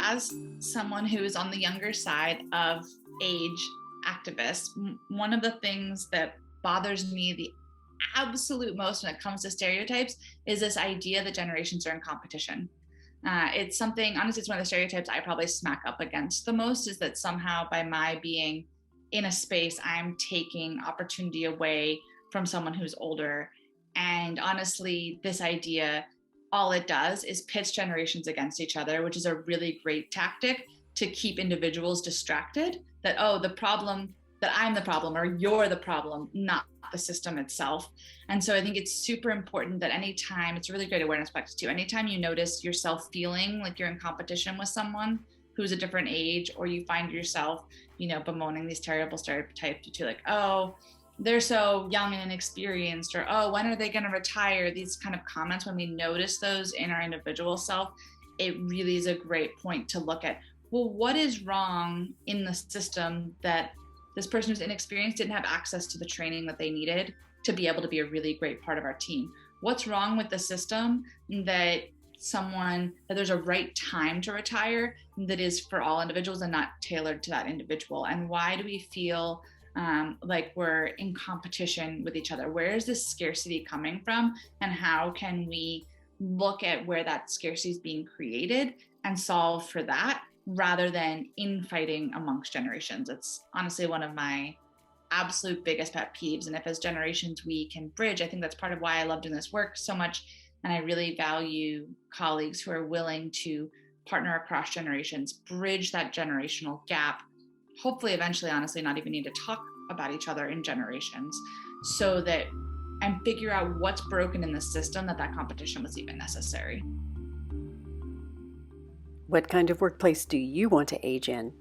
as someone who is on the younger side of age activists, one of the things that bothers me the absolute most when it comes to stereotypes is this idea that generations are in competition. It's something, honestly, it's one of the stereotypes I probably smack up against the most, is that somehow by my being in a space, I'm taking opportunity away from someone who's older. And honestly, this idea, all it does is pits generations against each other, which is a really great tactic to keep individuals distracted that, oh, the problem, that I'm the problem or you're the problem, not the system itself. And so I think it's super important that anytime, it's a really great awareness practice too, anytime you notice yourself feeling like you're in competition with someone who's a different age, or you find yourself, bemoaning these terrible stereotypes to like, oh, they're so young and inexperienced, or, oh, when are they going to retire? These kind of comments, when we notice those in our individual self, it really is a great point to look at, well, what is wrong in the system that this person who's inexperienced didn't have access to the training that they needed to be able to be a really great part of our team? What's wrong with the system that there's a right time to retire that is for all individuals and not tailored to that individual? And why do we feel like we're in competition with each other? Where is this scarcity coming from? And how can we look at where that scarcity is being created and solve for that, rather than infighting amongst generations? It's honestly one of my absolute biggest pet peeves. And if as generations we can bridge, I think that's part of why I love doing this work so much. And I really value colleagues who are willing to partner across generations, bridge that generational gap, hopefully eventually, honestly, not even need to talk about each other in generations, so that, and figure out what's broken in the system that competition was even necessary. What kind of workplace do you want to age in?